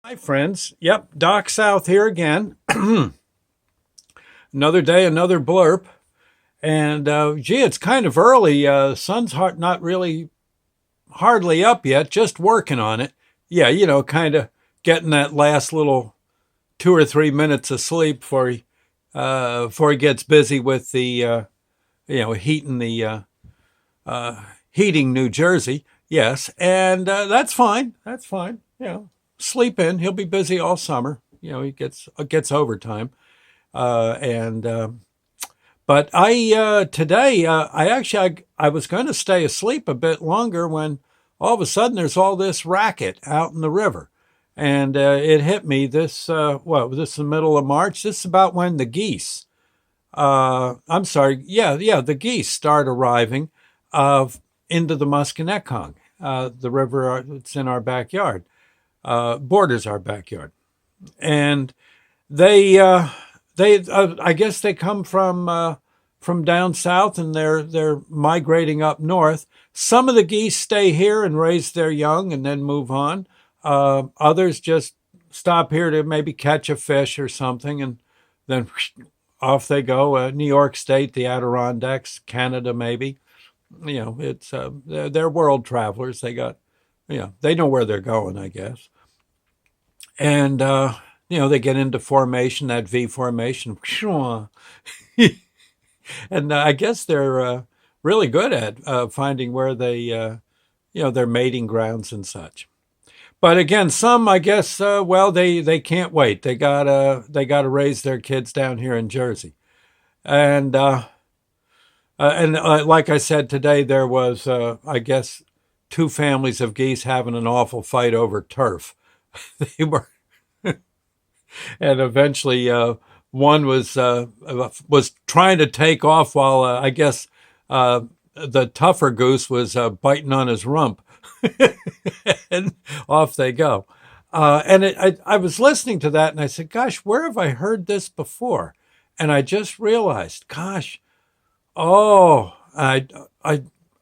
Hi, friends. Yep, Doc South here again. Another day, another blurb. And gee, it's kind of early. Sun's not really hardly up yet, just working on it. Yeah, kind of getting that last little 2 or 3 minutes of sleep before he gets busy with the heating New Jersey. Yes, and that's fine. That's fine. Sleep in. He'll be busy all summer. He gets overtime. And But I today I was going to stay asleep a bit longer when all of a sudden there's all this racket out in the river, and it hit me this what was this the middle of March? This is about when the geese. I'm sorry, yeah, the geese start arriving uh, into the Musconetcong, the river that's in our backyard, borders our backyard, and they I guess they come from down south, and they're migrating up north. Some of the geese stay here and raise their young and then move on. Others just stop here to maybe catch a fish or something, and then off they go. New York State, the Adirondacks, Canada, maybe. It's they're world travelers. They know where they're going, I guess. And they get into formation, that V formation, and I guess they're really good at finding where their mating grounds and such. But again, some, I guess, well, they can't wait. They gotta raise their kids down here in Jersey, and like I said today, there was, I guess, two families of geese having an awful fight over turf. They were, and eventually one was trying to take off while I guess the tougher goose was biting on his rump, and off they go. I was listening to that, and I said, "Gosh, where have I heard this before?" And I just realized, "Gosh, oh, I,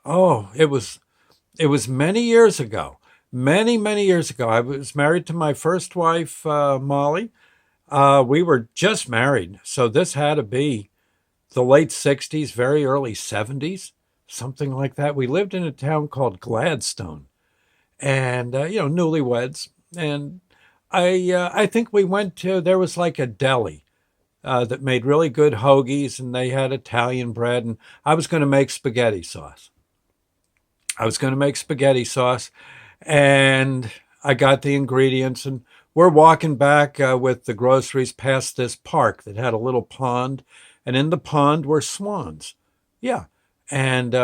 oh, it was many years ago, many years ago. I was married to my first wife, Molly. We were just married, so this had to be the late 60s, very early 70s, something like that. We lived in a town called Gladstone, and newlyweds. And I think we went to there was like a deli that made really good hoagies, and they had Italian bread, and I was going to make spaghetti sauce. I was going to make spaghetti sauce, and I got the ingredients, and we're walking back with the groceries past this park that had a little pond, and in the pond were swans. Yeah. And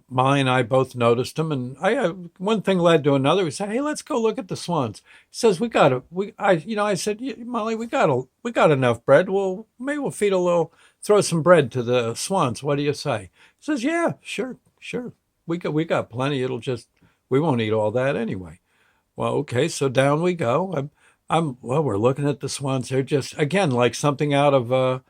Molly and I both noticed them, and one thing led to another. We said, "Hey, let's go look at the swans." He says, "We got to." I said, "Yeah, Molly, we got enough bread. Well, maybe we'll throw some bread to the swans. What do you say?" He says, "Yeah, sure, sure. We got plenty. We won't eat all that anyway." Well, okay, so down we go. Well, we're looking at the swans. They're just, again, like something out of a,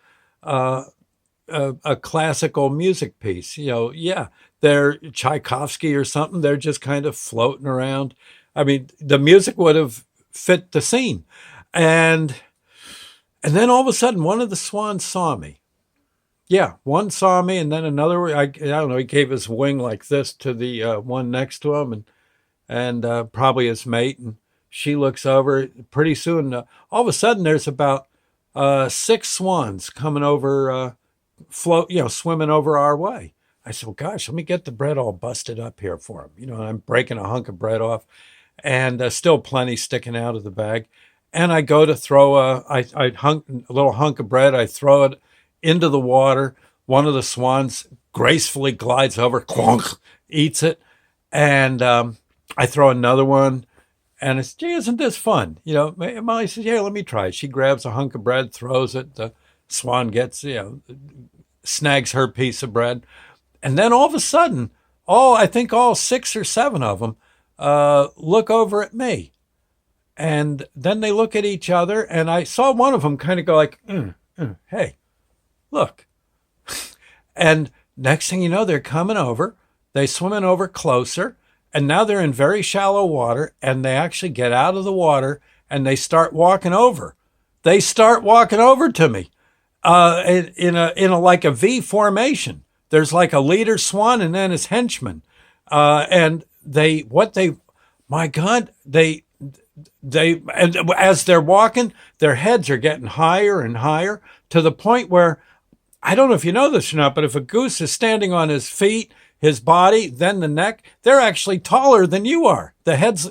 a classical music piece. Yeah, they're Tchaikovsky or something. They're just kind of floating around. I mean, the music would have fit the scene. And and then all of a sudden, one of the swans saw me. Yeah, one saw me, and then another. I don't know. He gave his wing like this to the one next to him, and probably his mate. And she looks over. Pretty soon, all of a sudden, there's about six swans coming over, swimming over our way. I said, "Well, gosh, let me get the bread all busted up here for him." And I'm breaking a hunk of bread off, and still plenty sticking out of the bag. And I go to throw a little hunk of bread. I throw it into the water. One of the swans gracefully glides over, clunk, eats it, and I throw another one. And it's, "Gee, isn't this fun?" Molly says, "Yeah, let me try it." She grabs a hunk of bread, throws it. The swan snags her piece of bread. And then all of a sudden, I think all six or seven of them look over at me. And then they look at each other. And I saw one of them kind of go like, "Hey, look." And next thing you know, they're coming over. They swimming over closer. And now they're in very shallow water. And they actually get out of the water, and they start walking over. They start walking over to me in a like a V formation. There's like a leader swan and then his henchmen. And my God, and as they're walking, their heads are getting higher and higher to the point where, I don't know if you know this or not, but if a goose is standing on his feet, his body, then the neck, they're actually taller than you are.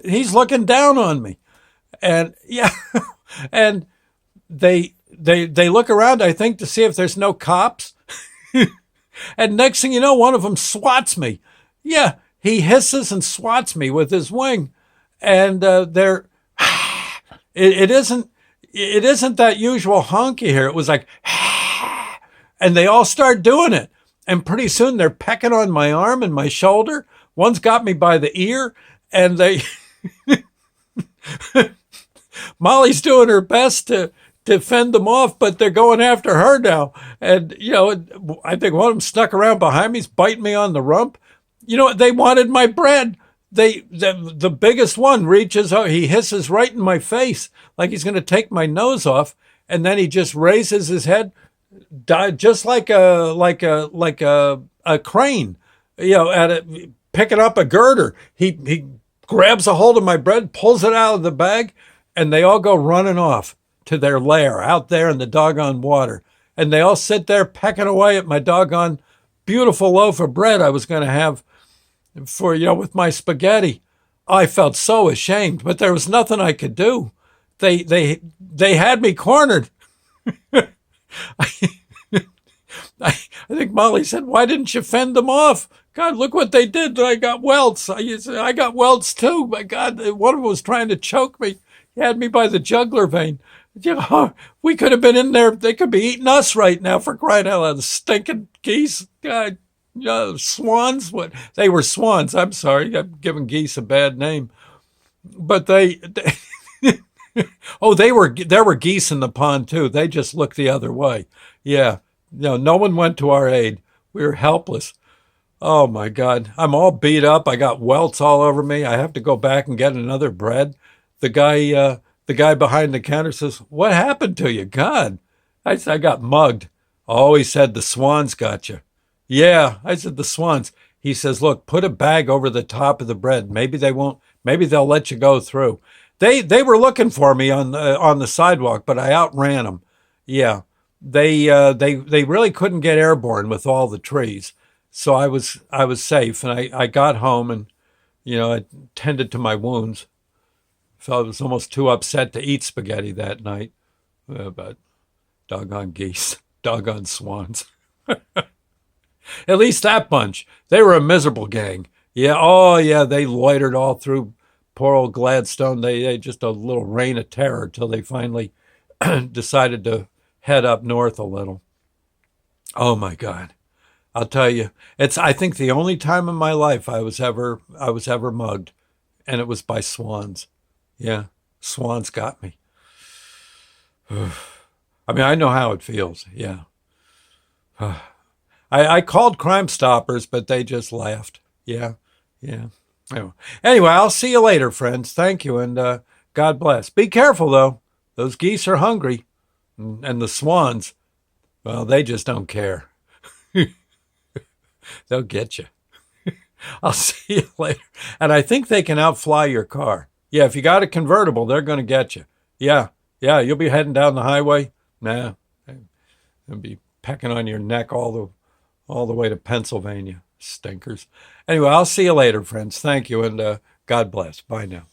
He's looking down on me. And yeah, and they look around, I think, to see if there's no cops. And next thing you know, one of them swats me. Yeah, he hisses and swats me with his wing. And it isn't that usual honk you hear. It was like, and they all start doing it. And pretty soon they're pecking on my arm and my shoulder. One's got me by the ear, and Molly's doing her best to fend them off, but they're going after her now. And, I think one of them stuck around behind me, is biting me on the rump. They wanted my bread. The biggest one reaches out, he hisses right in my face like he's going to take my nose off, and then he just raises his head, just like a crane, picking up a girder. He grabs a hold of my bread, pulls it out of the bag, and they all go running off to their lair out there in the doggone water. And they all sit there pecking away at my doggone beautiful loaf of bread I was going to have for, with my spaghetti. I felt so ashamed, but there was nothing I could do. They had me cornered. I think Molly said, "Why didn't you fend them off? God, look what they did. I got welts. I got welts too. My God, one of them was trying to choke me. He had me by the jugular vein. We could have been in there. They could be eating us right now, for crying out loud. The stinking geese. God, swans. What? They were swans. I'm sorry. I'm giving geese a bad name. But there were geese in the pond too. They just looked the other way. Yeah. No one went to our aid. We were helpless. Oh my God. I'm all beat up. I got welts all over me. I have to go back and get another bread. The guy behind the counter says, "What happened to you?" God. I said, "I got mugged." Oh, he said, "The swans got you." Yeah. I said, "The swans." He says, "Look, put a bag over the top of the bread. Maybe they'll let you go through." They were looking for me on the sidewalk, but I outran them. Yeah. They really couldn't get airborne with all the trees. So I was safe, and I got home, and, I tended to my wounds. I was almost too upset to eat spaghetti that night. But doggone geese, doggone swans. At least that bunch, they were a miserable gang. Yeah, oh yeah, they loitered all through poor old Gladstone. They just a little reign of terror till they finally decided to head up north a little. Oh my God. I'll tell you, it's, I think, the only time in my life I was ever mugged, and it was by swans. Yeah, swans got me. I mean, I know how it feels. Yeah. I called Crime Stoppers, but they just laughed. Yeah. Yeah. Anyway, I'll see you later, friends. Thank you, and God bless. Be careful, though. Those geese are hungry. And the swans, well, they just don't care. They'll get you. I'll see you later. And I think they can outfly your car. Yeah, if you got a convertible, they're going to get you. Yeah, you'll be heading down the highway. Nah, they'll be pecking on your neck all the way to Pennsylvania. Stinkers. Anyway, I'll see you later, friends. Thank you, and God bless. Bye now.